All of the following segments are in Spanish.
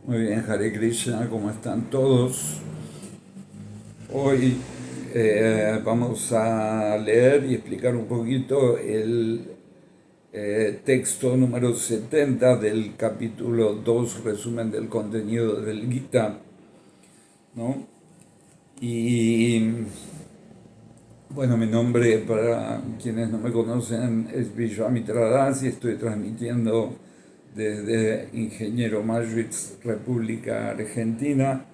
Muy bien, Hare Krishna, ¿cómo están todos? Hoy vamos a leer y explicar un poquito el texto número 70 del capítulo 2, resumen del contenido del Gita, ¿no? Y bueno, mi nombre, para quienes no me conocen, es Vishwamitra Das y estoy transmitiendo desde Ingeniero Majwitz, República Argentina.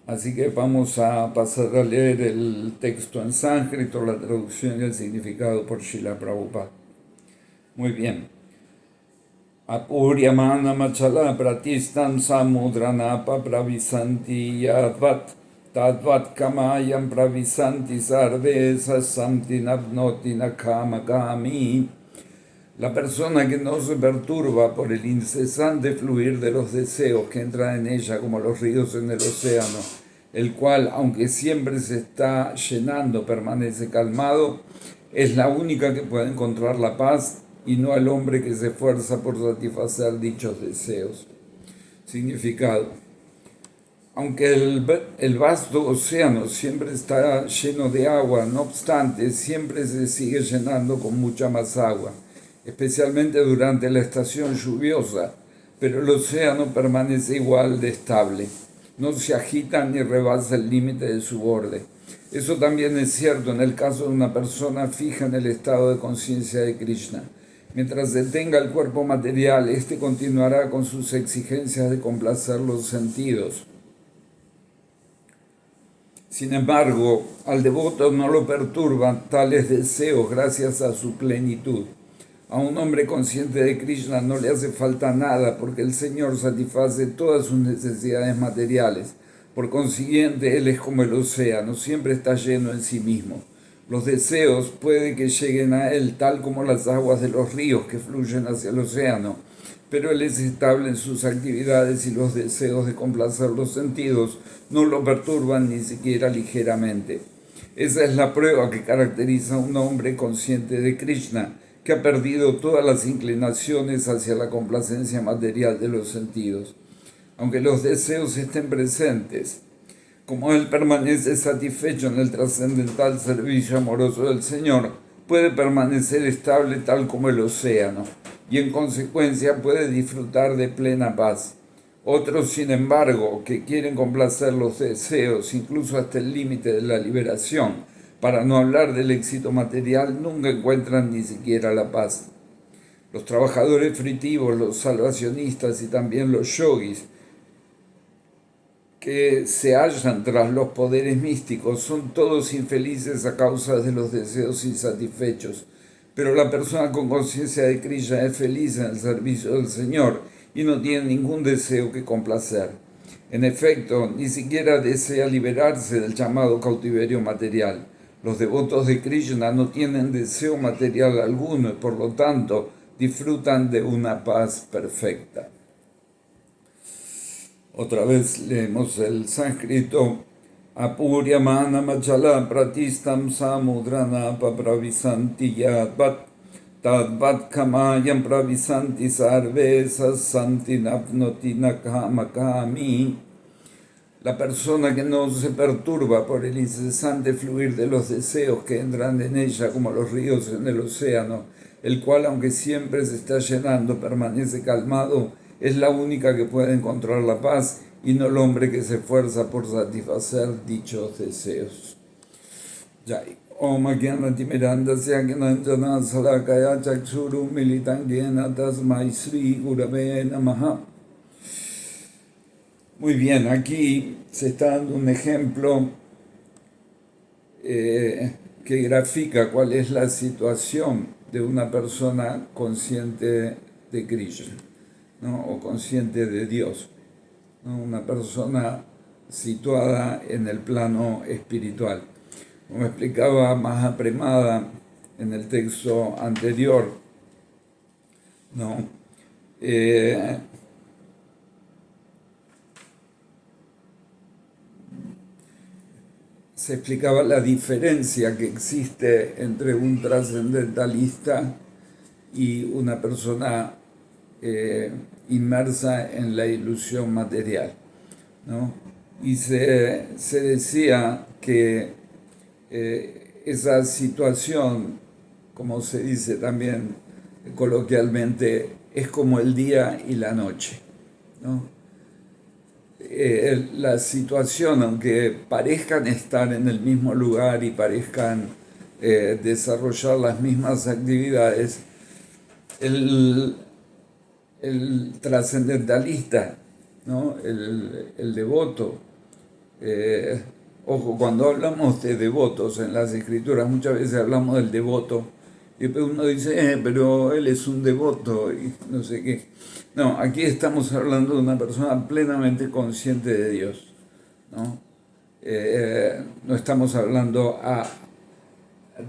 Así que vamos a pasar a leer el texto en sánscrito, la traducción y el significado por Srila Prabhupada. Muy bien. Apuryamana machala pratistam samudranapa pravisanti yadvat tadvat kamayam pravisanti sarvesa samti navnoti nakamagami. La persona que no se perturba por el incesante fluir de los deseos que entran en ella como los ríos en el océano, el cual, aunque siempre se está llenando, permanece calmado, es la única que puede encontrar la paz y no el hombre que se esfuerza por satisfacer dichos deseos. Significado. Aunque el vasto océano siempre está lleno de agua, no obstante, siempre se sigue llenando con mucha más agua, especialmente durante la estación lluviosa, pero el océano permanece igual de estable. No se agita ni rebasa el límite de su borde. Eso también es cierto en el caso de una persona fija en el estado de conciencia de Krishna. Mientras tenga el cuerpo material, éste continuará con sus exigencias de complacer los sentidos. Sin embargo, al devoto no lo perturban tales deseos gracias a su plenitud. A un hombre consciente de Krishna no le hace falta nada porque el Señor satisface todas sus necesidades materiales. Por consiguiente, Él es como el océano, siempre está lleno en sí mismo. Los deseos puede que lleguen a Él tal como las aguas de los ríos que fluyen hacia el océano, pero Él es estable en sus actividades y los deseos de complacer los sentidos no lo perturban ni siquiera ligeramente. Esa es la prueba que caracteriza a un hombre consciente de Krishna, que ha perdido todas las inclinaciones hacia la complacencia material de los sentidos. Aunque los deseos estén presentes, como él permanece satisfecho en el trascendental servicio amoroso del Señor, puede permanecer estable tal como el océano, y en consecuencia puede disfrutar de plena paz. Otros, sin embargo, que quieren complacer los deseos, incluso hasta el límite de la liberación, para no hablar del éxito material, nunca encuentran ni siquiera la paz. Los trabajadores fritivos, los salvacionistas y también los yogis, que se hallan tras los poderes místicos, son todos infelices a causa de los deseos insatisfechos. Pero la persona con conciencia de Krishna es feliz en el servicio del Señor y no tiene ningún deseo que complacer. En efecto, ni siquiera desea liberarse del llamado cautiverio material. Los devotos de Krishna no tienen deseo material alguno y por lo tanto disfrutan de una paz perfecta. Otra vez leemos el sánscrito. Apuryamana machala pratistam samudranapa pravisanti yadvat tadvat kamayam pravisanti sarvesas santi navnoti nakamakami. La persona que no se perturba por el incesante fluir de los deseos que entran en ella como los ríos en el océano, el cual, aunque siempre se está llenando, permanece calmado, es la única que puede encontrar la paz y no el hombre que se esfuerza por satisfacer dichos deseos. Jai. Om Agyanatimirandasya Gyananjana Salakaya Chakshuru Militan Gyena Tasmai Sri Gurave Namaha. Muy bien, aquí se está dando un ejemplo que grafica cuál es la situación de una persona consciente de Krishna, ¿no? O consciente de Dios, ¿no? Una persona situada en el plano espiritual. Como explicaba Mahapremada en el texto anterior, ¿no? Se explicaba la diferencia que existe entre un trascendentalista y una persona inmersa en la ilusión material, ¿no? Y se decía que esa situación, como se dice también coloquialmente, es como el día y la noche, ¿no? La situación, aunque parezcan estar en el mismo lugar y parezcan desarrollar las mismas actividades, el, el trascendentalista, ¿no? El devoto, eh, ojo, cuando hablamos de devotos en las escrituras, muchas veces hablamos del devoto, y después uno dice, pero él es un devoto, y no sé qué. No, aquí estamos hablando de una persona plenamente consciente de Dios, ¿no? No estamos hablando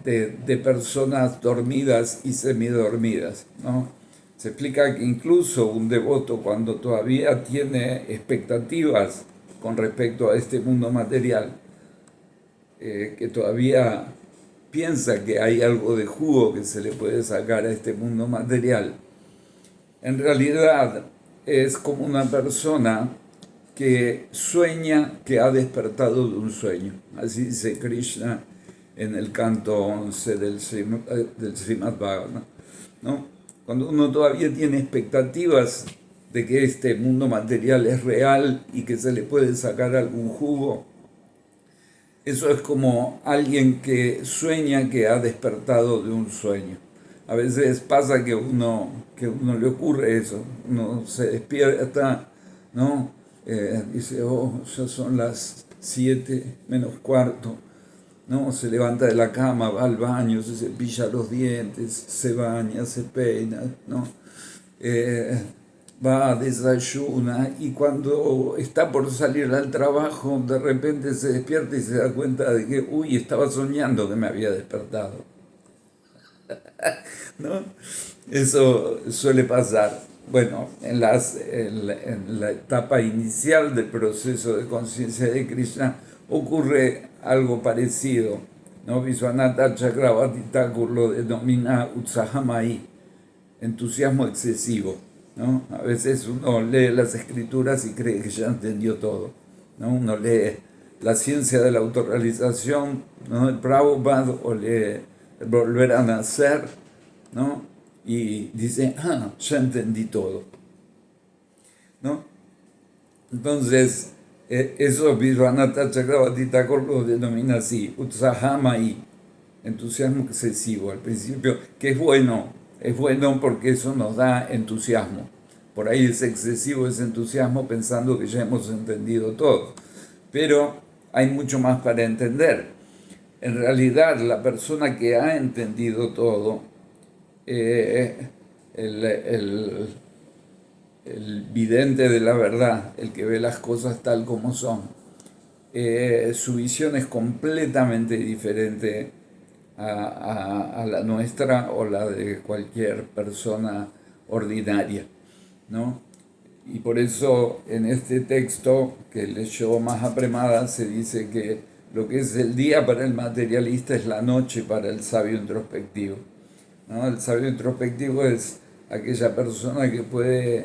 de personas dormidas y semidormidas, ¿no? Se explica que incluso un devoto, cuando todavía tiene expectativas con respecto a este mundo material, que todavía piensa que hay algo de jugo que se le puede sacar a este mundo material, en realidad es como una persona que sueña que ha despertado de un sueño. Así dice Krishna en el canto 11 del Srimad Bhagavatam, ¿no? Cuando uno todavía tiene expectativas de que este mundo material es real y que se le puede sacar algún jugo, eso es como alguien que sueña que ha despertado de un sueño. A veces pasa que uno le ocurre eso, uno se despierta, ¿no? Dice, oh, ya son las 7 menos cuarto, ¿no? Se levanta de la cama, va al baño, se cepilla los dientes, se baña, se peina, ¿no? Eh, Va, desayuna y cuando está por salir al trabajo, de repente se despierta y se da cuenta de que, uy, estaba soñando que me había despertado, ¿no? Eso suele pasar. Bueno, en la etapa inicial del proceso de conciencia de Krishna ocurre algo parecido, ¿no? Vishwanatha Chakravarti Thakur lo denomina Utsahamai, entusiasmo excesivo, ¿no? A veces uno lee las escrituras y cree que ya entendió todo, ¿no? Uno lee la ciencia de la autorrealización, ¿no? El Prabhupada, o lee el volver a nacer, ¿no? Y dice, ya entendí todo, ¿no? Entonces, eso Vishwanatha Chakravarti Thakur lo denomina así, Utsahamai, entusiasmo excesivo al principio, que es bueno porque eso nos da entusiasmo. Por ahí es excesivo ese entusiasmo pensando que ya hemos entendido todo. Pero hay mucho más para entender. En realidad, la persona que ha entendido todo, eh, el, el, el vidente de la verdad, el que ve las cosas tal como son, su visión es completamente diferente a la nuestra o la de cualquier persona ordinaria, ¿no? Y por eso en este texto que leyó Maha Premada se dice que lo que es el día para el materialista es la noche para el sabio introspectivo, ¿no? El sabio introspectivo es aquella persona que puede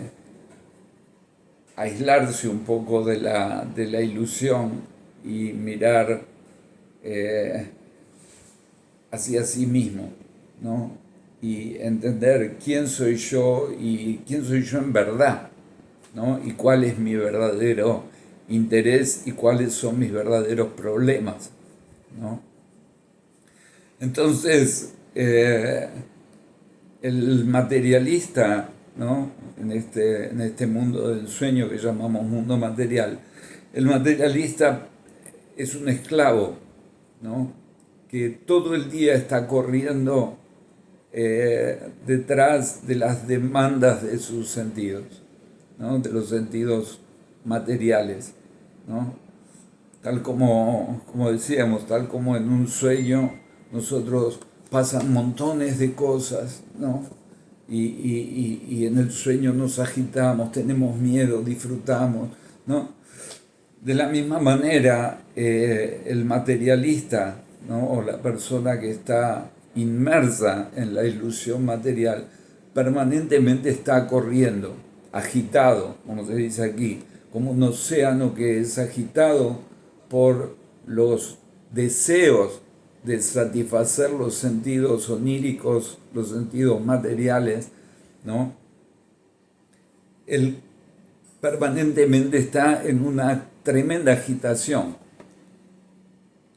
aislarse un poco de la ilusión y mirar hacia sí mismo, ¿no? Y entender quién soy yo y quién soy yo en verdad, ¿no? Y cuál es mi verdadero interés y cuáles son mis verdaderos problemas, ¿no? Entonces, el materialista, ¿no? En este mundo del sueño que llamamos mundo material, el materialista es un esclavo, ¿no? Que todo el día está corriendo detrás de las demandas de sus sentidos, ¿no? De los sentidos materiales, ¿no? Tal como decíamos, tal como en un sueño nosotros pasan montones de cosas, ¿no? Y en el sueño nos agitamos, tenemos miedo, disfrutamos, ¿no? De la misma manera, el materialista, ¿no? O la persona que está inmersa en la ilusión material, permanentemente está corriendo, agitado, como se dice aquí, como un océano que es agitado por los deseos de satisfacer los sentidos oníricos, los sentidos materiales, ¿no? Él permanentemente está en una tremenda agitación,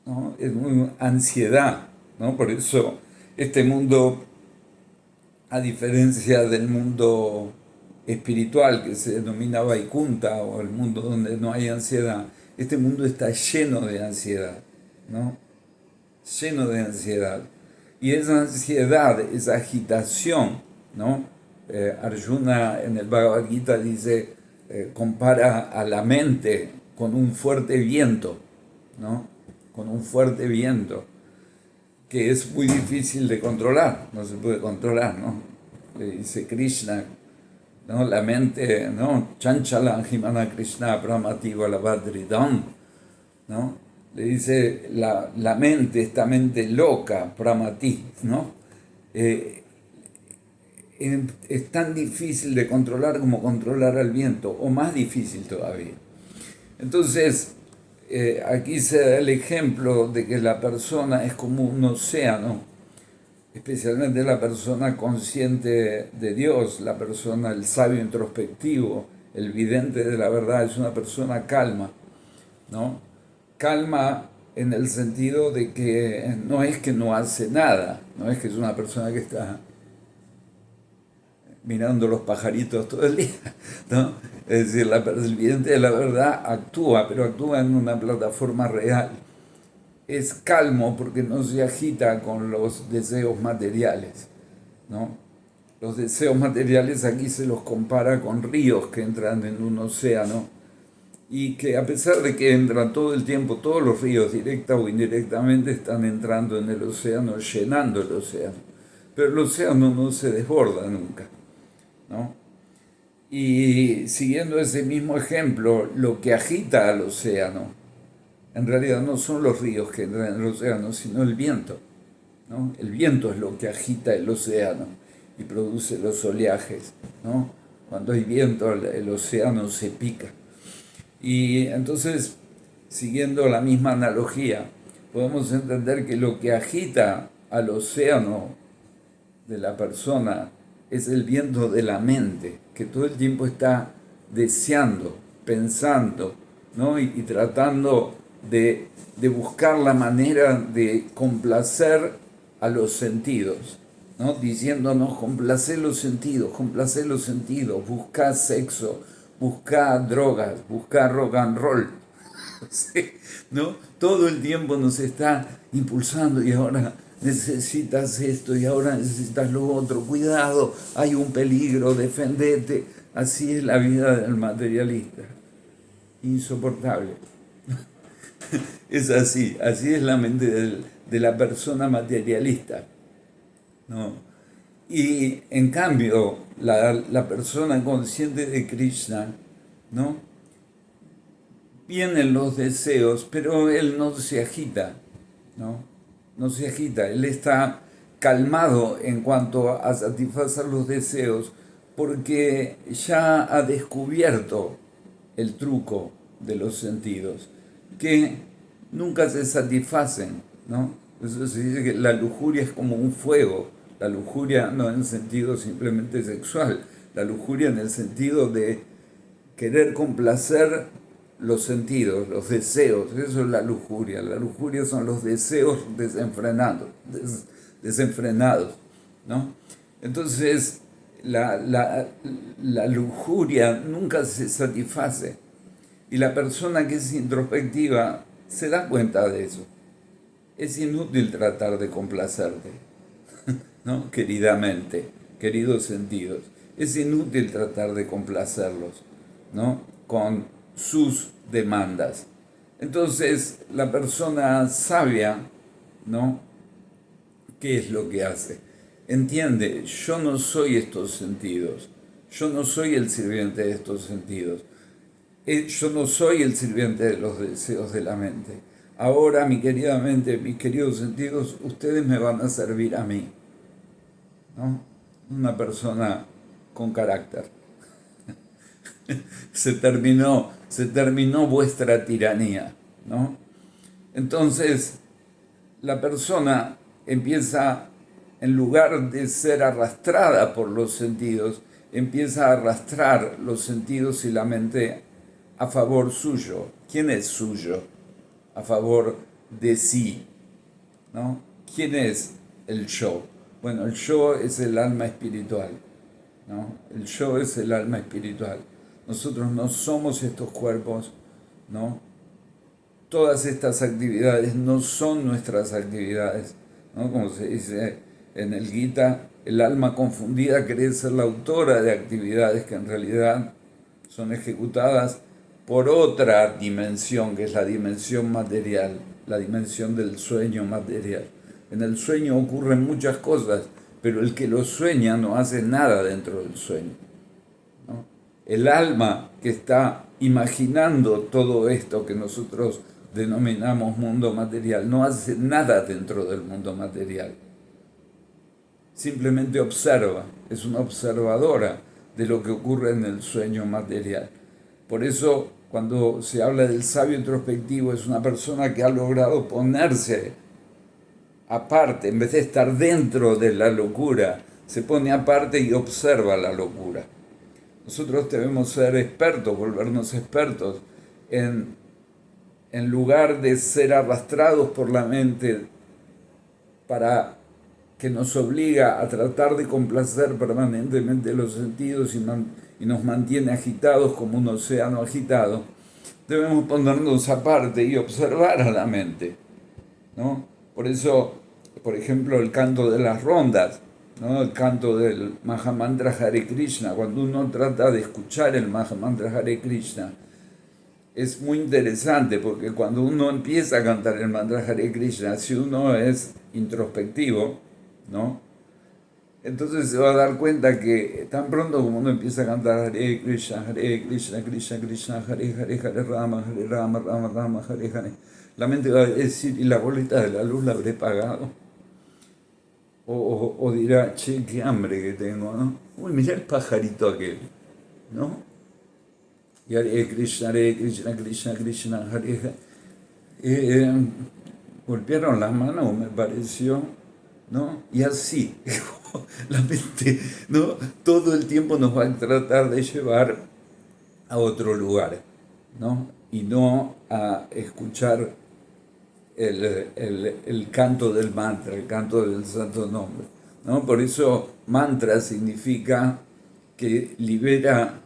¿no? En una ansiedad, ¿no? Por eso este mundo, a diferencia del mundo espiritual que se denomina Vaikunta o el mundo donde no hay ansiedad, este mundo está lleno de ansiedad, ¿no? Lleno de ansiedad. Y esa ansiedad, esa agitación, ¿no? Arjuna en el Bhagavad Gita dice, compara a la mente con un fuerte viento, ¿no? Con un fuerte viento que es muy difícil de controlar, no se puede controlar, ¿no? Le dice Krishna, ¿no? La mente, ¿no? Chanchala Himana Krishna Pramati Valavadridam, ¿no? Le dice la mente, esta mente loca, Pramati, ¿no? Es tan difícil de controlar como controlar al viento, o más difícil todavía. Entonces, aquí se da el ejemplo de que la persona es como un océano, especialmente la persona consciente de Dios, la persona, el sabio introspectivo, el vidente de la verdad, es una persona calma, ¿no? Calma en el sentido de que no es que no hace nada, no es que es una persona que está mirando los pajaritos todo el día, ¿no? Es decir, el vidente de la verdad actúa, pero actúa en una plataforma real. Es calmo porque no se agita con los deseos materiales, ¿no? Los deseos materiales aquí se los compara con ríos que entran en un océano y que a pesar de que entran todo el tiempo, todos los ríos, directa o indirectamente, están entrando en el océano, llenando el océano. Pero el océano no se desborda nunca, ¿no? Y siguiendo ese mismo ejemplo, lo que agita al océano, en realidad no son los ríos que entran en el océano, sino el viento, ¿no? El viento es lo que agita el océano y produce los oleajes, ¿no? Cuando hay viento, el océano se pica. Y entonces, siguiendo la misma analogía, podemos entender que lo que agita al océano de la persona es el viento de la mente, que todo el tiempo está deseando, pensando, ¿no? y tratando de buscar la manera de complacer a los sentidos, ¿no? Diciéndonos, complacer los sentidos, buscar sexo, buscar drogas, buscar rock and roll, ¿sí? ¿No? Todo el tiempo nos está impulsando y ahora necesitas esto y ahora necesitas lo otro, cuidado, hay un peligro, defendete. Así es la vida del materialista, insoportable. Es así, así es la mente de la persona materialista, ¿no? Y en cambio, la persona consciente de Krishna, ¿no? Vienen los deseos, pero él no se agita, ¿no? No se agita, él está calmado en cuanto a satisfacer los deseos, porque ya ha descubierto el truco de los sentidos, que nunca se satisfacen, ¿no? Eso se dice que la lujuria es como un fuego, la lujuria no en sentido simplemente sexual, la lujuria en el sentido de querer complacer los sentidos, los deseos, eso es la lujuria. La lujuria son los deseos desenfrenados, ¿no? Entonces, la lujuria nunca se satisface y la persona que es introspectiva se da cuenta de eso. Es inútil tratar de complacerte, ¿no? Queridamente, queridos sentidos. Es inútil tratar de complacerlos, ¿no? Con sus demandas. Entonces, la persona sabia, ¿no? ¿Qué es lo que hace? Entiende, yo no soy estos sentidos, yo no soy el sirviente de estos sentidos, yo no soy el sirviente de los deseos de la mente. Ahora, mi querida mente, mis queridos sentidos, ustedes me van a servir a mí, ¿no? una persona con carácter. Se terminó vuestra tiranía, ¿no? Entonces, la persona empieza, en lugar de ser arrastrada por los sentidos, empieza a arrastrar los sentidos y la mente a favor suyo. ¿Quién es suyo? A favor de sí, ¿no? ¿Quién es el yo? Bueno, el yo es el alma espiritual, ¿no? El yo es el alma espiritual. Nosotros no somos estos cuerpos, ¿no? Todas estas actividades no son nuestras actividades, ¿no? Como se dice en el Gita, el alma confundida cree ser la autora de actividades que en realidad son ejecutadas por otra dimensión, que es la dimensión material, la dimensión del sueño material. En el sueño ocurren muchas cosas, pero el que lo sueña no hace nada dentro del sueño, ¿no? El alma que está imaginando todo esto que nosotros denominamos mundo material no hace nada dentro del mundo material. Simplemente observa, es una observadora de lo que ocurre en el sueño material. Por eso, cuando se habla del sabio introspectivo, es una persona que ha logrado ponerse aparte, en vez de estar dentro de la locura, se pone aparte y observa la locura. Nosotros debemos ser expertos, volvernos expertos en lugar de ser arrastrados por la mente para que nos obliga a tratar de complacer permanentemente los sentidos y nos mantiene agitados como un océano agitado, debemos ponernos aparte y observar a la mente, ¿no? Por eso, por ejemplo, el canto de las rondas, ¿no? El canto del Mahamantra Hare Krishna, cuando uno trata de escuchar el Mahamantra Hare Krishna, es muy interesante porque cuando uno empieza a cantar el mantra Hare Krishna, si uno es introspectivo, ¿no? Entonces se va a dar cuenta que tan pronto como uno empieza a cantar Hare Krishna, Krishna Krishna, Hare Hare, Hare Rama, Rama Rama, Hare Hare, la mente va a decir, ¿y la boleta de la luz la habré pagado? O dirá, che, qué hambre que tengo, ¿no? Uy, mirá el pajarito aquel, ¿no? Y Hare Krishna, Krishna Krishna, Hare Hare. Golpearon las manos, me pareció, ¿no? Y así, la mente, ¿no? Todo el tiempo nos va a tratar de llevar a otro lugar, ¿no? Y no a escuchar el canto del mantra, el canto del santo nombre, ¿no? Por eso mantra significa que libera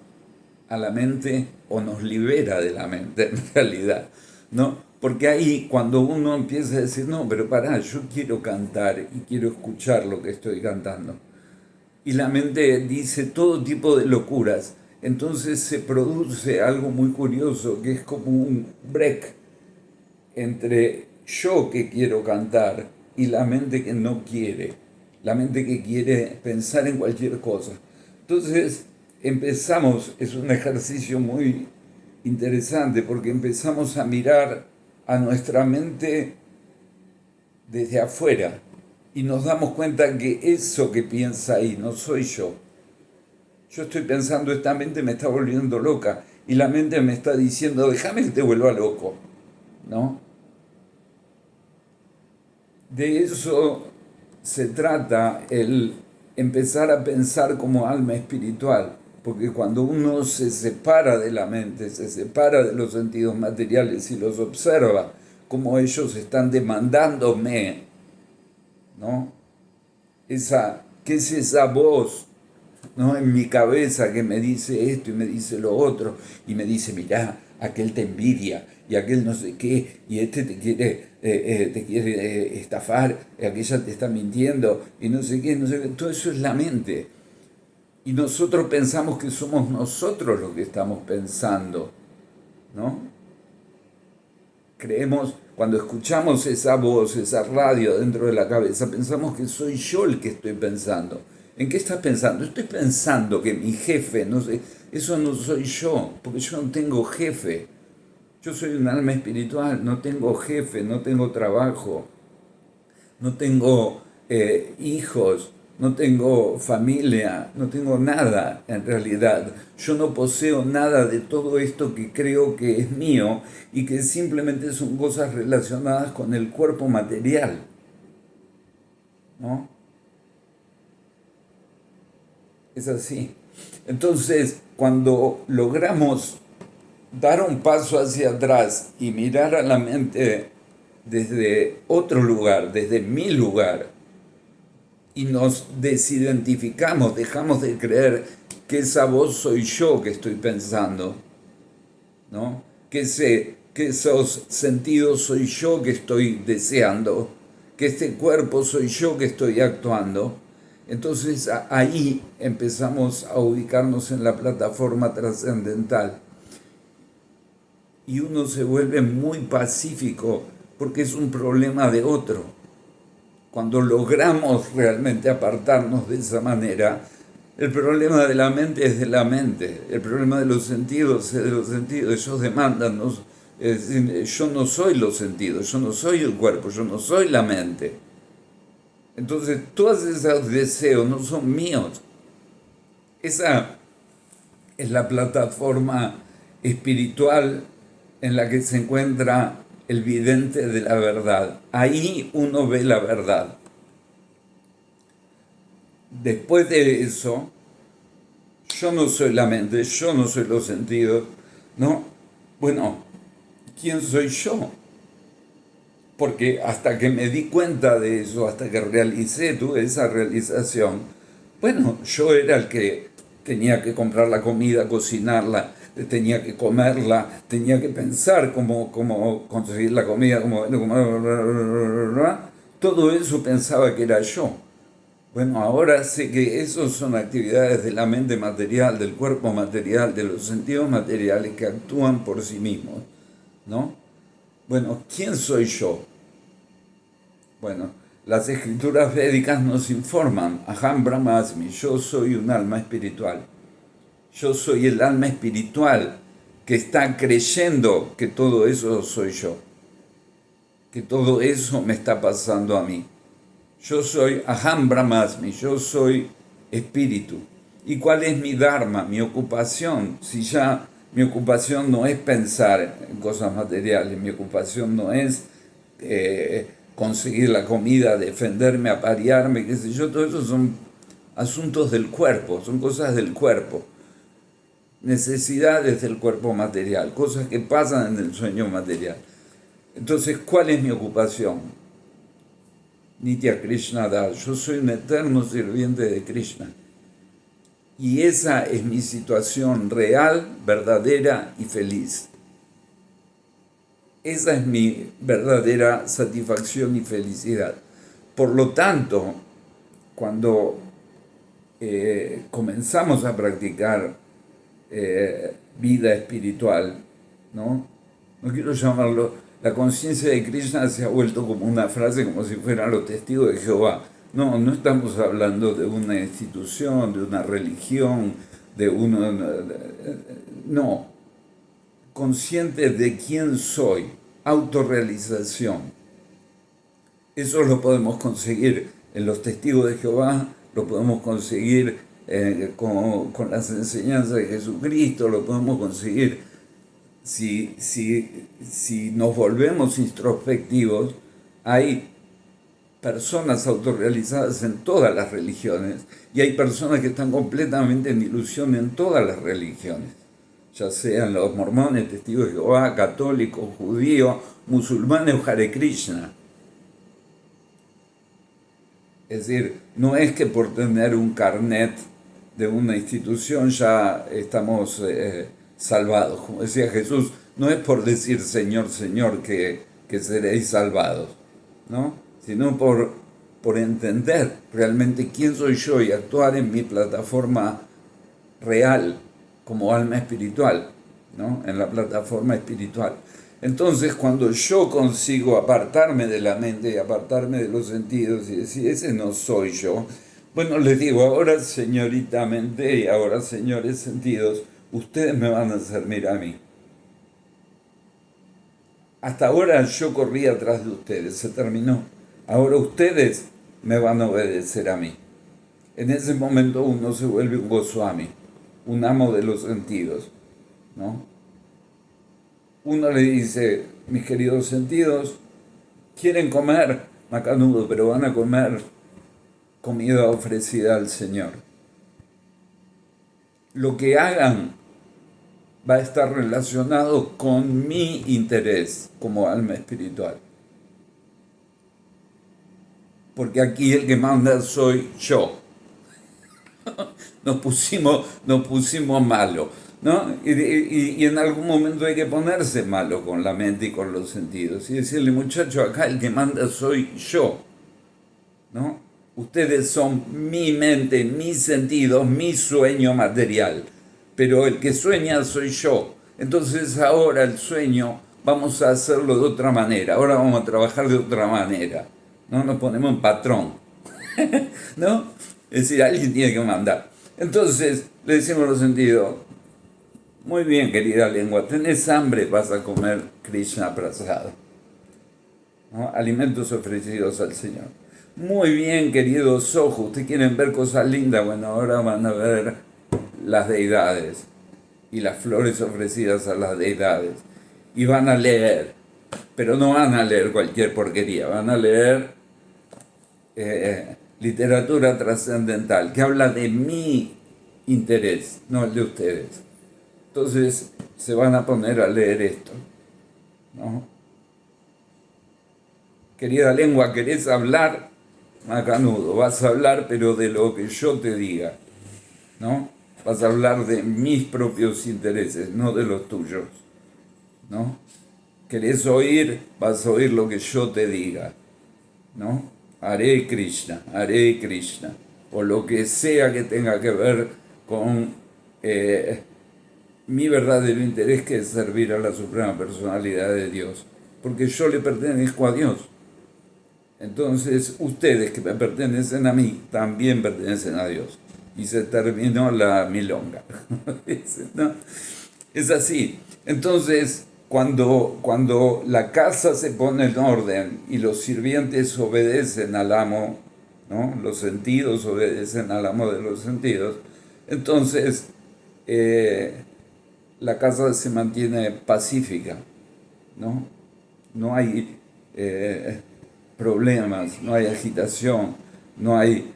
a la mente o nos libera de la mente en realidad, ¿no? Porque ahí cuando uno empieza a decir, no, pero pará, yo quiero cantar y quiero escuchar lo que estoy cantando, y la mente dice todo tipo de locuras, entonces se produce algo muy curioso que es como un break entre yo que quiero cantar y la mente que no quiere, la mente que quiere pensar en cualquier cosa. Entonces empezamos, es un ejercicio muy interesante porque empezamos a mirar a nuestra mente desde afuera y nos damos cuenta que eso que piensa ahí no soy yo. Yo estoy pensando, esta mente me está volviendo loca y la mente me está diciendo, déjame que te vuelva loco, ¿no? De eso se trata el empezar a pensar como alma espiritual, porque cuando uno se separa de la mente, se separa de los sentidos materiales y los observa como ellos están demandándome, ¿no? ¿Qué es esa voz, ¿no? En mi cabeza que me dice esto y me dice lo otro y me dice, mirá, aquel te envidia y aquel no sé qué y este te quiere estafar, aquella te está mintiendo y no sé qué, no sé qué. Todo eso es la mente y nosotros pensamos que somos nosotros los que estamos pensando, ¿no? Creemos, cuando escuchamos esa voz, esa radio dentro de la cabeza, pensamos que soy yo el que estoy pensando. ¿En qué estás pensando? Estoy pensando que mi jefe, no sé, eso no soy yo, porque yo no tengo jefe. Yo soy un alma espiritual, no tengo jefe, no tengo trabajo, no tengo hijos, no tengo familia, no tengo nada en realidad. Yo no poseo nada de todo esto que creo que es mío y que simplemente son cosas relacionadas con el cuerpo material, ¿no? Es así. Entonces, cuando logramos dar un paso hacia atrás y mirar a la mente desde otro lugar, desde mi lugar, y nos desidentificamos, dejamos de creer que esa voz soy yo que estoy pensando, ¿no? Que esos sentidos soy yo que estoy deseando, que este cuerpo soy yo que estoy actuando. Entonces ahí empezamos a ubicarnos en la plataforma trascendental y uno se vuelve muy pacífico porque es un problema de otro. Cuando logramos realmente apartarnos de esa manera, el problema de la mente es de la mente, el problema de los sentidos es de los sentidos. Ellos demandan, ¿no? Es decir, yo no soy los sentidos, yo no soy el cuerpo, yo no soy la mente. Entonces, todos esos deseos no son míos. Esa es la plataforma espiritual en la que se encuentra el vidente de la verdad. Ahí uno ve la verdad. Después de eso, yo no soy la mente, yo no soy los sentidos, ¿no? Bueno, ¿quién soy yo? Porque hasta que me di cuenta de eso, hasta que tuve esa realización, bueno, yo era el que tenía que comprar la comida, cocinarla, tenía que comerla, tenía que pensar cómo conseguir la comida, todo eso pensaba que era yo. Bueno, ahora sé que esas son actividades de la mente material, del cuerpo material, de los sentidos materiales que actúan por sí mismos, ¿no? Bueno, ¿quién soy yo? Bueno, las escrituras védicas nos informan, Aham Brahmasmi, yo soy un alma espiritual. Yo soy el alma espiritual que está creyendo que todo eso soy yo, que todo eso me está pasando a mí. Yo soy Aham Brahmasmi, yo soy espíritu. ¿Y cuál es mi dharma, mi ocupación? Si ya mi ocupación no es pensar en cosas materiales, mi ocupación no es conseguir la comida, defenderme, aparearme, qué sé yo, todo eso son asuntos del cuerpo, son cosas del cuerpo, necesidades del cuerpo material, cosas que pasan en el sueño material. Entonces, ¿cuál es mi ocupación? Nitya Krishna Das, yo soy un eterno sirviente de Krishna. Y esa es mi situación real, verdadera y feliz. Esa es mi verdadera satisfacción y felicidad. Por lo tanto, cuando comenzamos a practicar vida espiritual, ¿no? No quiero llamarlo, la conciencia de Krishna se ha vuelto como una frase, como si fueran los testigos de Jehová. No, no estamos hablando de una institución, de una religión, de uno... No, consciente de quién soy, autorrealización. Eso lo podemos conseguir en los testigos de Jehová, lo podemos conseguir con las enseñanzas de Jesucristo, lo podemos conseguir si nos volvemos introspectivos. Hay personas autorrealizadas en todas las religiones y hay personas que están completamente en ilusión en todas las religiones, ya sean los mormones, testigos de Jehová, católicos, judíos, musulmanes o Hare Krishna. Es decir, no es que por tener un carnet de una institución ya estamos salvados. Como decía Jesús, no es por decir Señor, Señor que seréis salvados, ¿no? Sino por entender realmente quién soy yo y actuar en mi plataforma real como alma espiritual, ¿no? En la plataforma espiritual. Entonces, cuando yo consigo apartarme de la mente y apartarme de los sentidos y decir, ese no soy yo, bueno, les digo, ahora señorita mente y ahora señores sentidos, ustedes me van a servir a mí. Hasta ahora yo corría atrás de ustedes, se terminó. Ahora ustedes me van a obedecer a mí. en ese momento uno se vuelve un Goswami, un amo de los sentidos, ¿no? Uno le dice, mis queridos sentidos, quieren comer macanudo, pero van a comer comida ofrecida al Señor. Lo que hagan va a estar relacionado con mi interés como alma espiritual. Porque aquí el que manda soy yo. Nos pusimos malo, ¿no? Y en algún momento hay que ponerse malo con la mente y con los sentidos. Y decirle, muchacho, acá el que manda soy yo, ¿no? Ustedes son mi mente, mis sentidos, mi sueño material. Pero el que sueña soy yo. Entonces ahora el sueño vamos a hacerlo de otra manera. Ahora vamos a trabajar de otra manera. ¿No? Nos ponemos en patrón. ¿No? Es decir, alguien tiene que mandar. Entonces le decimos los sentidos, muy bien querida lengua, tenés hambre, vas a comer Krishna prasad, ¿no? Alimentos ofrecidos al Señor. Muy bien queridos ojos, ustedes quieren ver cosas lindas, bueno, ahora van a ver las deidades y las flores ofrecidas a las deidades. Y van a leer, pero no van a leer cualquier porquería, van a leer literatura trascendental, que habla de mi interés, no el de ustedes. Entonces se van a poner a leer esto, ¿no? Querida lengua, ¿querés hablar? Macanudo, vas a hablar pero de lo que yo te diga, ¿no? Vas a hablar de mis propios intereses, no de los tuyos, ¿no? ¿Querés oír? Vas a oír lo que yo te diga, ¿no? Hare Krishna, o lo que sea que tenga que ver con mi verdadero interés, que es servir a la Suprema Personalidad de Dios, porque yo le pertenezco a Dios. Entonces ustedes que me pertenecen a mí también pertenecen a Dios. Y se terminó la milonga. ¿No? Es así. Entonces, cuando la casa se pone en orden y los sirvientes obedecen al amo, ¿no? Los sentidos obedecen al amo de los sentidos, entonces la casa se mantiene pacífica, ¿no? No hay problemas, no hay agitación, no hay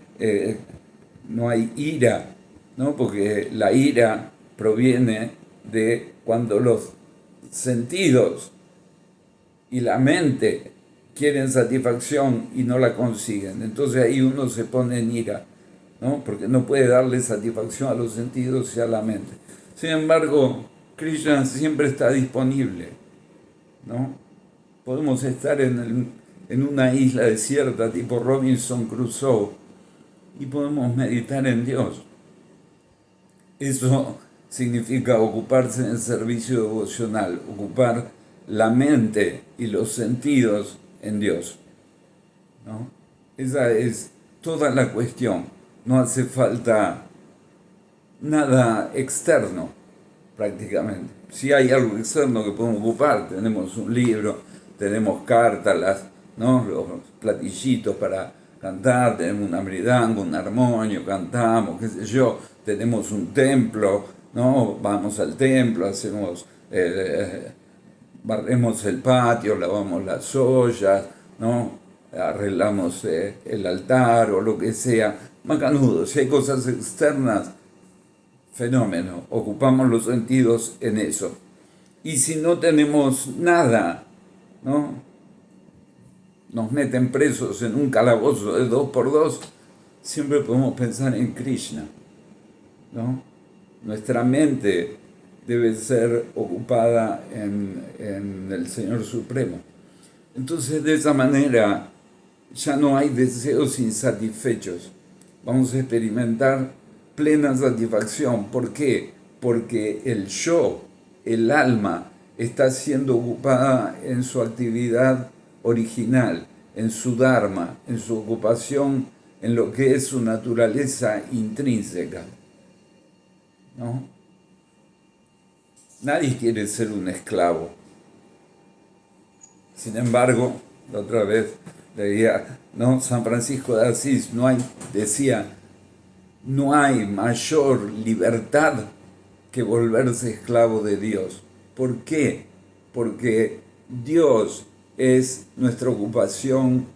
ira, ¿no? Porque la ira proviene de cuando los sentidos y la mente quieren satisfacción y no la consiguen. Entonces ahí uno se pone en ira, ¿no? Porque no puede darle satisfacción a los sentidos y a la mente. Sin embargo, Krishna siempre está disponible, ¿no? Podemos estar en una isla desierta tipo Robinson Crusoe y podemos meditar en Dios. Eso significa ocuparse en el servicio devocional, ocupar la mente y los sentidos en Dios, ¿no? Esa es toda la cuestión. No hace falta nada externo, prácticamente. Si hay algo externo que podemos ocupar, tenemos un libro, tenemos cartas, ¿no? Los platillitos para cantar, tenemos una mridanga, un armonio, cantamos, qué sé yo, tenemos un templo, ¿no? Vamos al templo, hacemos, barremos el patio, lavamos las ollas, ¿no? Arreglamos el altar o lo que sea. Macanudo, si hay cosas externas, fenómeno, ocupamos los sentidos en eso. Y si no tenemos nada, ¿no? Nos meten presos en un calabozo de 2x2, siempre podemos pensar en Krishna, ¿no? Nuestra mente debe ser ocupada en el Señor Supremo. Entonces, de esa manera, ya no hay deseos insatisfechos. Vamos a experimentar plena satisfacción. ¿Por qué? Porque el yo, el alma, está siendo ocupada en su actividad original, en su dharma, en su ocupación, en lo que es su naturaleza intrínseca, ¿no? Nadie quiere ser un esclavo. Sin embargo, la otra vez leía, ¿no? San Francisco de Asís decía, no hay mayor libertad que volverse esclavo de Dios. ¿Por qué? Porque Dios es nuestra ocupación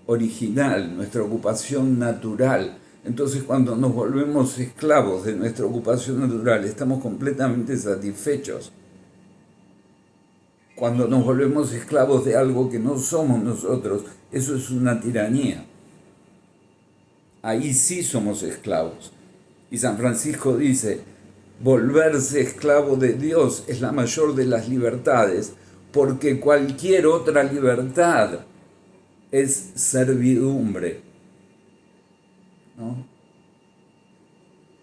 original, nuestra ocupación natural. Entonces, cuando nos volvemos esclavos de nuestra ocupación natural, estamos completamente satisfechos. Cuando nos volvemos esclavos de algo que no somos nosotros, eso es una tiranía. Ahí sí somos esclavos. Y San Francisco dice, volverse esclavo de Dios es la mayor de las libertades, porque cualquier otra libertad es servidumbre, ¿no?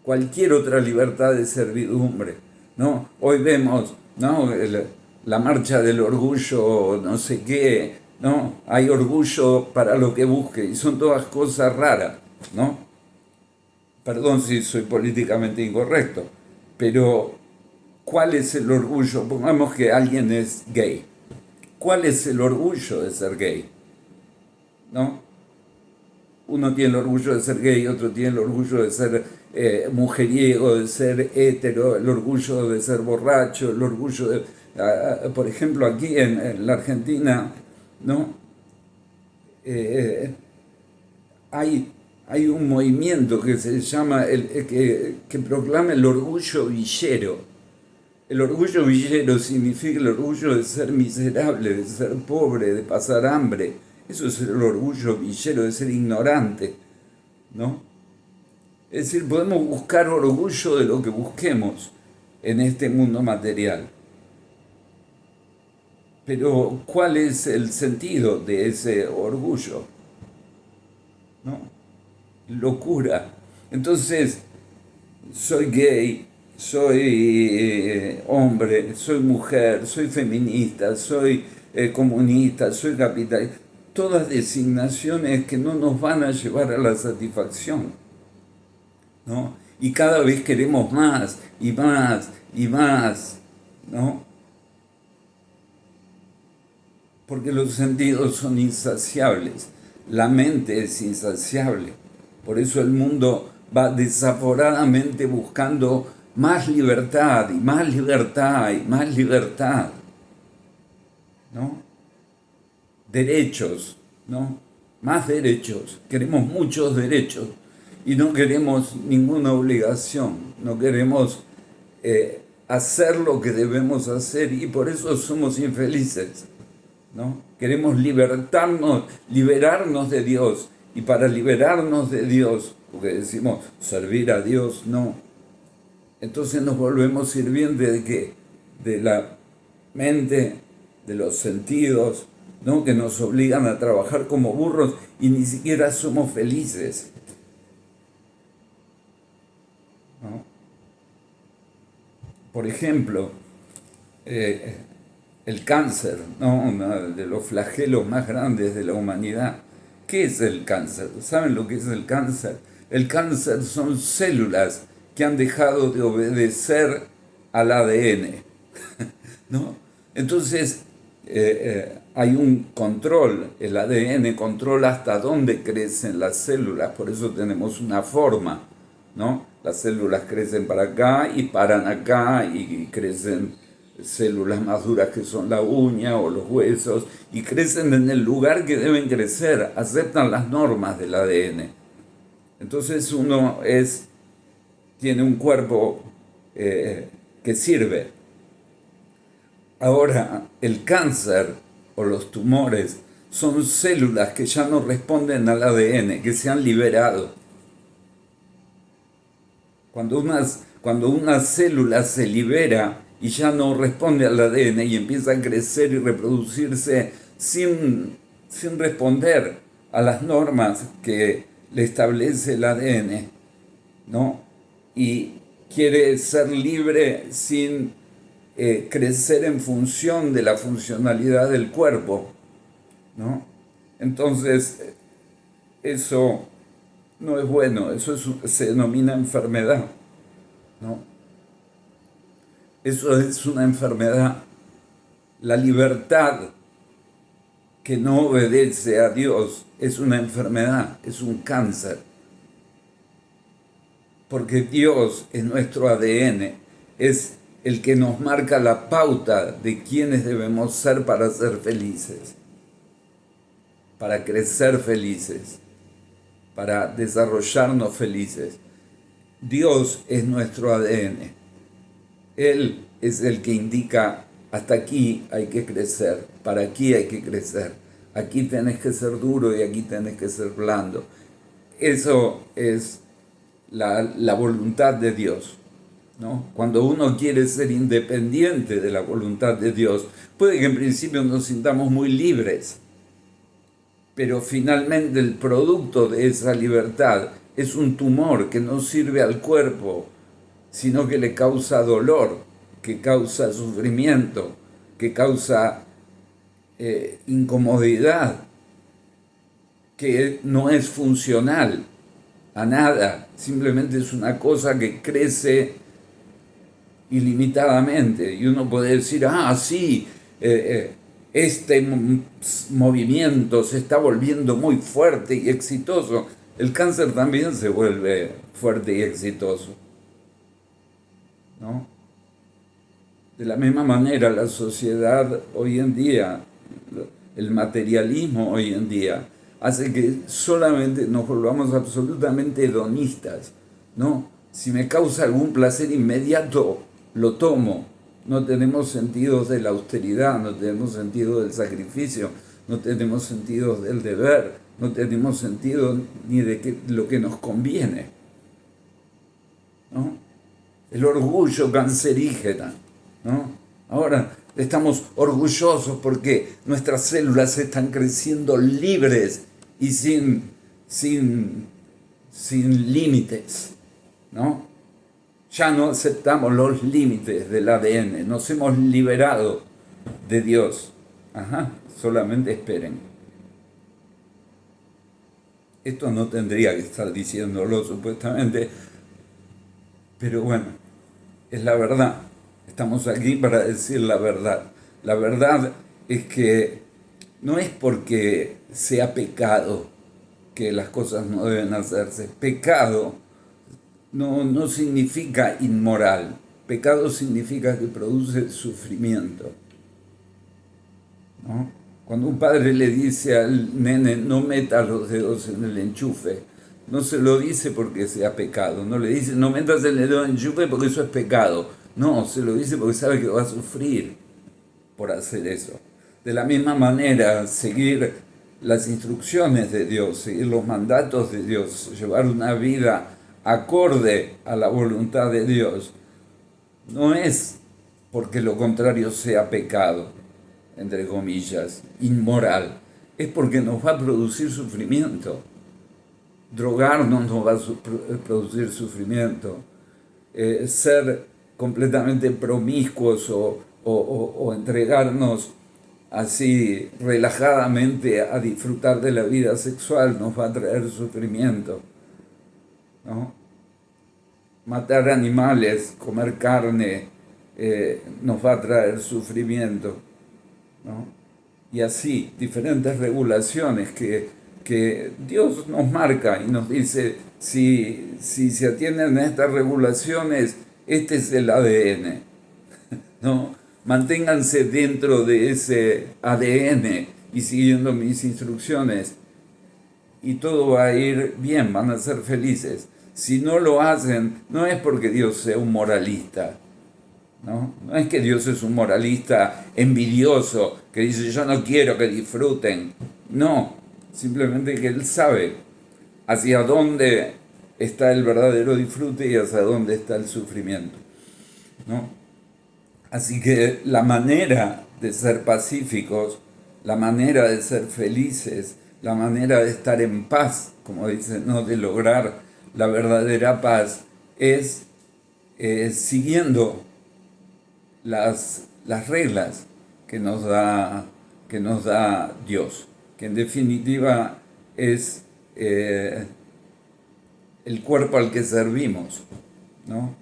Cualquier otra libertad es servidumbre, ¿no? Hoy vemos, ¿no?, la marcha del orgullo, no sé qué, ¿no? Hay orgullo para lo que busque, y son todas cosas raras, ¿no? Perdón si soy políticamente incorrecto, pero ¿cuál es el orgullo? Pongamos que alguien es gay. ¿Cuál es el orgullo de ser gay? ¿No? Uno tiene el orgullo de ser gay, otro tiene el orgullo de ser mujeriego, de ser hétero, el orgullo de ser borracho, el orgullo de... por ejemplo, aquí en la Argentina, ¿no? Hay un movimiento que se llama, que proclama el orgullo villero. El orgullo villero significa el orgullo de ser miserable, de ser pobre, de pasar hambre. Eso es el orgullo villero, de ser ignorante, ¿no? Es decir, podemos buscar orgullo de lo que busquemos en este mundo material. Pero, ¿cuál es el sentido de ese orgullo? ¿No? Locura. Entonces, soy gay, soy hombre, soy mujer, soy feminista, soy comunista, soy capitalista. Todas designaciones que no nos van a llevar a la satisfacción, ¿no? Y cada vez queremos más y más y más, ¿no? Porque los sentidos son insaciables, la mente es insaciable. Por eso el mundo va desaforadamente buscando más libertad y más libertad y más libertad, ¿no? Derechos, ¿no? Más derechos. Queremos muchos derechos y no queremos ninguna obligación, no queremos hacer lo que debemos hacer y por eso somos infelices, ¿no? Queremos liberarnos de Dios. Y para liberarnos de Dios, porque decimos servir a Dios, no. Entonces nos volvemos sirvientes de ¿qué? De la mente, de los sentidos, ¿no? Que nos obligan a trabajar como burros y ni siquiera somos felices, ¿no? Por ejemplo, el cáncer, ¿no? Uno de los flagelos más grandes de la humanidad. ¿Qué es el cáncer? ¿Saben lo que es el cáncer? El cáncer son células que han dejado de obedecer al ADN, ¿no? Entonces, hay un control, el ADN controla hasta dónde crecen las células, por eso tenemos una forma, ¿no? Las células crecen para acá y paran acá y crecen células más duras que son la uña o los huesos y crecen en el lugar que deben crecer, aceptan las normas del ADN. Entonces uno tiene un cuerpo que sirve. Ahora, el cáncer o los tumores son células que ya no responden al ADN, que se han liberado. Cuando una célula se libera y ya no responde al ADN y empieza a crecer y reproducirse sin responder a las normas que le establece el ADN, ¿no? Y quiere ser libre sin crecer en función de la funcionalidad del cuerpo, ¿no? Entonces, eso no es bueno, eso se denomina enfermedad, ¿no? Eso es una enfermedad. La libertad que no obedece a Dios es una enfermedad, es un cáncer. porque Dios es nuestro ADN, es el que nos marca la pauta de quiénes debemos ser para ser felices, para crecer felices, para desarrollarnos felices. Dios es nuestro ADN. Él es el que indica, hasta aquí hay que crecer, para aquí hay que crecer, aquí tenés que ser duro y aquí tenés que ser blando. Eso es la voluntad de Dios, ¿no? Cuando uno quiere ser independiente de la voluntad de Dios, puede que en principio nos sintamos muy libres, pero finalmente el producto de esa libertad es un tumor que no sirve al cuerpo, sino que le causa dolor, que causa sufrimiento, que causa incomodidad, que no es funcional a nada, simplemente es una cosa que crece ilimitadamente. Y uno puede decir, sí, este movimiento se está volviendo muy fuerte y exitoso. El cáncer también se vuelve fuerte y exitoso, ¿no? De la misma manera, la sociedad hoy en día, el materialismo hoy en día, hace que solamente nos volvamos absolutamente hedonistas, ¿no? Si me causa algún placer inmediato, lo tomo. No tenemos sentido de la austeridad, no tenemos sentido del sacrificio, no tenemos sentido del deber, no tenemos sentido ni de lo que nos conviene, ¿no? El orgullo cancerígena, ¿no? Ahora estamos orgullosos porque nuestras células están creciendo libres y sin límites, ¿no? Ya no aceptamos los límites del ADN, nos hemos liberado de Dios. Solamente esperen. Esto no tendría que estar diciéndolo supuestamente, pero bueno, es la verdad. Estamos aquí para decir la verdad. La verdad es que no es porque sea pecado que las cosas no deben hacerse. Pecado no significa inmoral. Pecado significa que produce sufrimiento, ¿no? Cuando un padre le dice al nene, no meta los dedos en el enchufe, no se lo dice porque sea pecado, no le dice, no metas el dedo en el enchufe porque eso es pecado. No, se lo dice porque sabe que va a sufrir por hacer eso. De la misma manera, seguir las instrucciones de Dios, seguir los mandatos de Dios, llevar una vida acorde a la voluntad de Dios, no es porque lo contrario sea pecado, entre comillas, inmoral, es porque nos va a producir sufrimiento. Drogarnos nos va a producir sufrimiento. Ser completamente promiscuos o entregarnos así relajadamente a disfrutar de la vida sexual nos va a traer sufrimiento, ¿no? Matar animales, comer carne, nos va a traer sufrimiento, ¿no? Y así, diferentes regulaciones que Dios nos marca y nos dice, si se atienden a estas regulaciones, este es el ADN, ¿no? Manténganse dentro de ese ADN y siguiendo mis instrucciones y todo va a ir bien, van a ser felices. Si no lo hacen, no es porque Dios sea un moralista, ¿no? No es que Dios es un moralista envidioso que dice yo no quiero que disfruten. No, simplemente que Él sabe hacia dónde está el verdadero disfrute y hacia dónde está el sufrimiento, ¿no? Así que la manera de ser pacíficos, la manera de ser felices, la manera de estar en paz, como dicen, ¿no? De lograr la verdadera paz, es siguiendo las reglas que nos da Dios, que en definitiva es el cuerpo al que servimos, ¿no?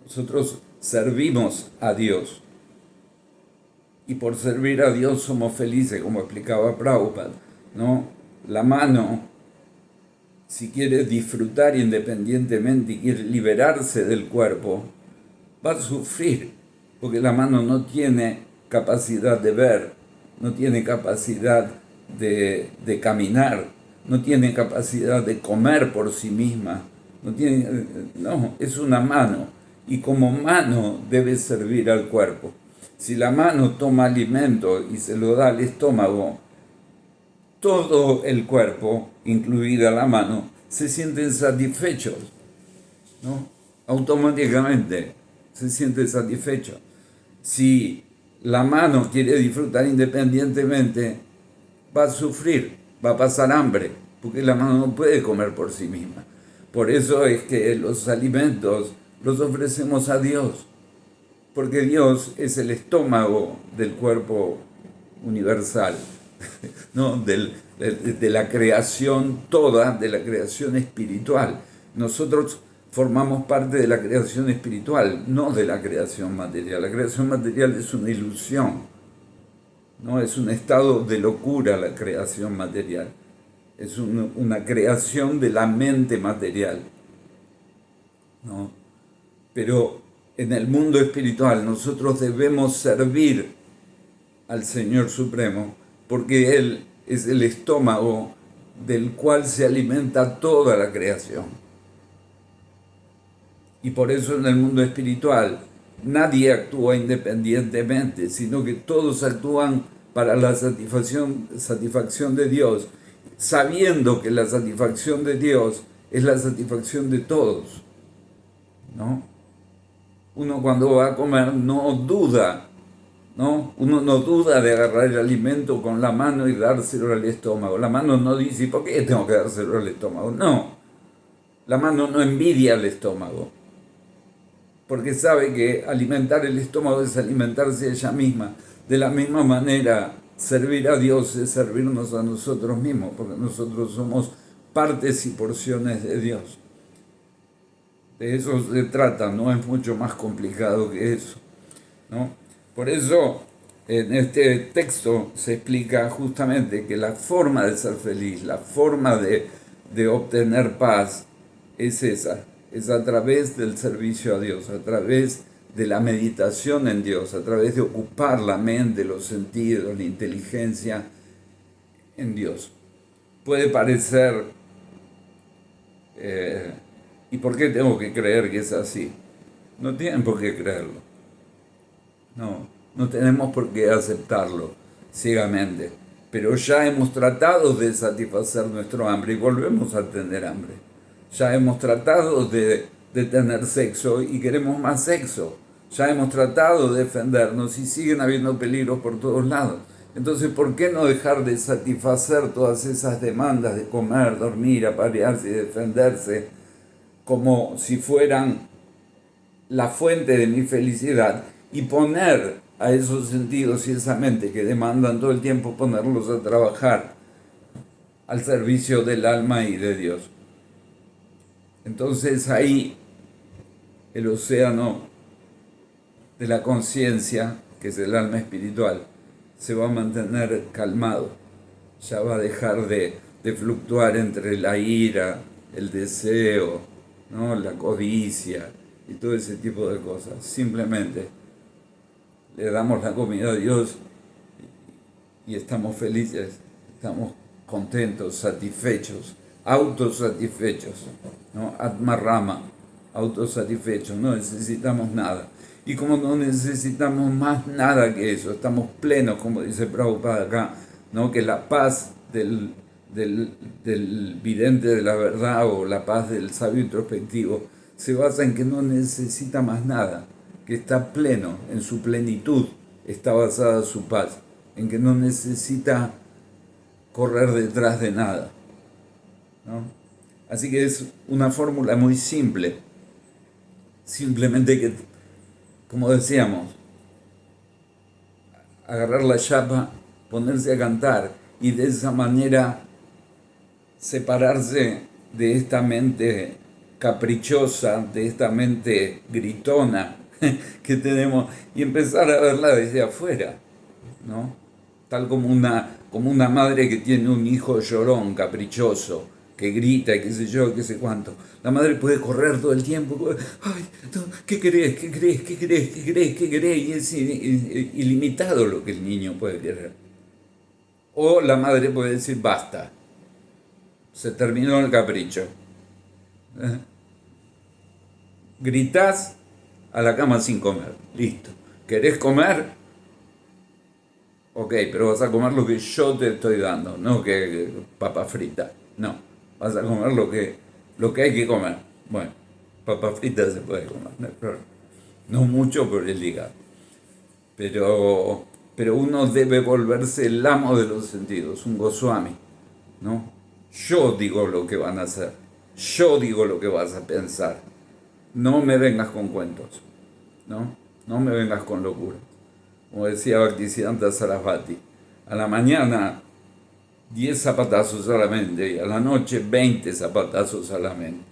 Nosotros servimos a Dios y por servir a Dios somos felices, como explicaba Prabhupada, ¿no? La mano si quiere disfrutar independientemente y quiere liberarse del cuerpo, va a sufrir, porque la mano no tiene capacidad de ver, no tiene capacidad de caminar, no tiene capacidad de comer por sí misma, no, es una mano, y como mano debe servir al cuerpo. Si la mano toma alimento y se lo da al estómago, todo el cuerpo, incluida la mano, se sienten satisfechos, ¿no? Automáticamente se siente satisfecho. Si la mano quiere disfrutar independientemente, va a sufrir, va a pasar hambre, porque la mano no puede comer por sí misma. Por eso es que los alimentos los ofrecemos a Dios, porque Dios es el estómago del cuerpo universal, ¿no? De la creación toda, de la creación espiritual. Nosotros formamos parte de la creación espiritual, no de la creación material. La creación material es una ilusión, ¿no? Es un estado de locura la creación material. Es una creación de la mente material, ¿no? Pero en el mundo espiritual nosotros debemos servir al Señor Supremo, porque Él es el estómago del cual se alimenta toda la creación. Y por eso en el mundo espiritual nadie actúa independientemente, sino que todos actúan para la satisfacción de Dios, sabiendo que la satisfacción de Dios es la satisfacción de todos, ¿no? Uno cuando va a comer no duda, ¿no? Uno no duda de agarrar el alimento con la mano y dárselo al estómago. La mano no dice, ¿por qué tengo que dárselo al estómago? No, la mano no envidia al estómago, porque sabe que alimentar el estómago es alimentarse ella misma. De la misma manera, servir a Dios es servirnos a nosotros mismos, porque nosotros somos partes y porciones de Dios. De eso se trata, no es mucho más complicado que eso, ¿no? Por eso en este texto se explica justamente que la forma de ser feliz, la forma de obtener paz es esa, es a través del servicio a Dios, a través de la meditación en Dios, a través de ocupar la mente, los sentidos, la inteligencia en Dios. Puede parecer, ¿y por qué tengo que creer que es así? No tienen por qué creerlo. No tenemos por qué aceptarlo ciegamente. Pero ya hemos tratado de satisfacer nuestro hambre y volvemos a tener hambre. Ya hemos tratado de tener sexo y queremos más sexo. Ya hemos tratado de defendernos y siguen habiendo peligros por todos lados. Entonces, ¿por qué no dejar de satisfacer todas esas demandas de comer, dormir, aparearse y defenderse como si fueran la fuente de mi felicidad y poner a esos sentidos y esa mente que demandan todo el tiempo, ponerlos a trabajar al servicio del alma y de Dios? Entonces ahí el océano de la conciencia, que es el alma espiritual, se va a mantener calmado, ya va a dejar de fluctuar entre la ira, el deseo, ¿no? La codicia y todo ese tipo de cosas. Simplemente le damos la comida a Dios y estamos felices, estamos contentos, satisfechos, autosatisfechos, ¿no? Atma Rama, autosatisfechos, no necesitamos nada. Y como no necesitamos más nada que eso, estamos plenos, como dice Prabhupada acá, ¿no? Que la paz del vidente de la verdad o la paz del sabio introspectivo se basa en que no necesita más nada, que está pleno, en su plenitud está basada su paz, en que no necesita correr detrás de nada, ¿no? Así que es una fórmula muy simple, simplemente que, como decíamos, agarrar la chapa, ponerse a cantar y de esa manera separarse de esta mente caprichosa, de esta mente gritona que tenemos y empezar a verla desde afuera, ¿no? Tal como una madre que tiene un hijo llorón, caprichoso, que grita y qué sé yo, qué sé cuánto. La madre puede correr todo el tiempo, ay, no, ¿qué querés? ¿Qué querés? ¿Qué querés? ¿Qué querés? ¿Qué querés? Y es ilimitado lo que el niño puede querer. O la madre puede decir, basta, se terminó el capricho. ¿Eh? Gritás a la cama sin comer, listo. ¿Querés comer? Ok, pero vas a comer lo que yo te estoy dando, no que papa frita. No, vas a comer lo que hay que comer. Bueno, papa frita se puede comer, no hay problema. No mucho por el hígado. Pero uno debe volverse el amo de los sentidos, un Goswami, ¿no? Yo digo lo que van a hacer, yo digo lo que vas a pensar. No me vengas con cuentos, ¿no? No me vengas con locura. Como decía Bhaktisiddhanta Sarasvati, a la mañana 10 zapatazos a la mente y a la noche 20 zapatazos a la mente,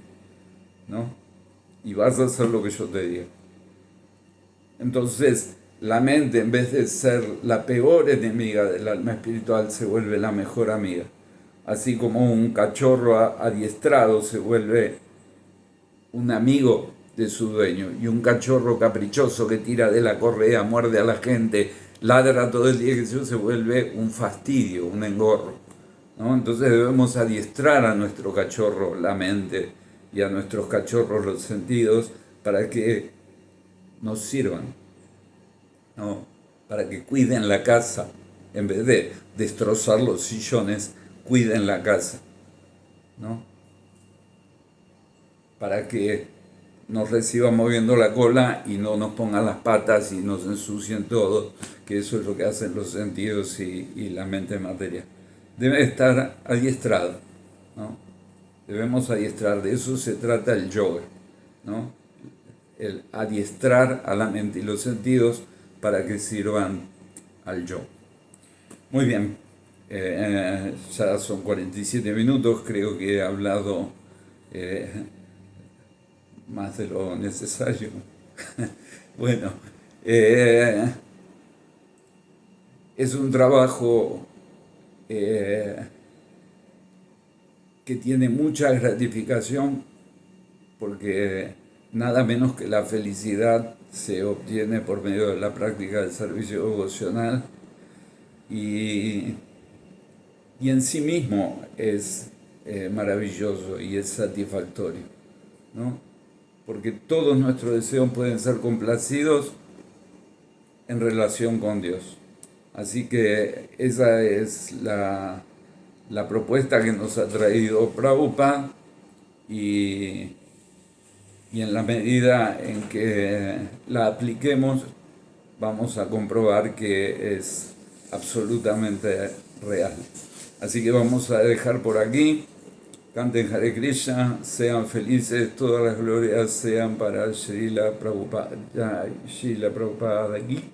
¿no? Y vas a hacer lo que yo te diga. Entonces, la mente, en vez de ser la peor enemiga del alma espiritual, se vuelve la mejor amiga. Así como un cachorro adiestrado se vuelve un amigo de su dueño, y un cachorro caprichoso que tira de la correa, muerde a la gente, ladra todo el día, que se vuelve un fastidio, un engorro, ¿no? Entonces debemos adiestrar a nuestro cachorro la mente y a nuestros cachorros los sentidos para que nos sirvan, ¿no? Para que cuiden la casa, en vez de destrozar los sillones, cuiden la casa, ¿no? Para que nos reciban moviendo la cola y no nos pongan las patas y nos ensucien todo, que eso es lo que hacen los sentidos y la mente material. Debe estar adiestrado, ¿no? Debemos adiestrar, de eso se trata el yoga, ¿no? El adiestrar a la mente y los sentidos para que sirvan al yo. Muy bien, ya son 47 minutos, creo que he hablado más de lo necesario. Bueno, es un trabajo que tiene mucha gratificación porque nada menos que la felicidad se obtiene por medio de la práctica del servicio devocional y en sí mismo es maravilloso y es satisfactorio, ¿no? Porque todos nuestros deseos pueden ser complacidos en relación con Dios. Así que esa es la propuesta que nos ha traído Prabhupada y en la medida en que la apliquemos vamos a comprobar que es absolutamente real. Así que vamos a dejar por aquí. Canten Hare Krishna, sean felices, todas las glorias sean para Srila Prabhupada. Srila Prabhupada aquí.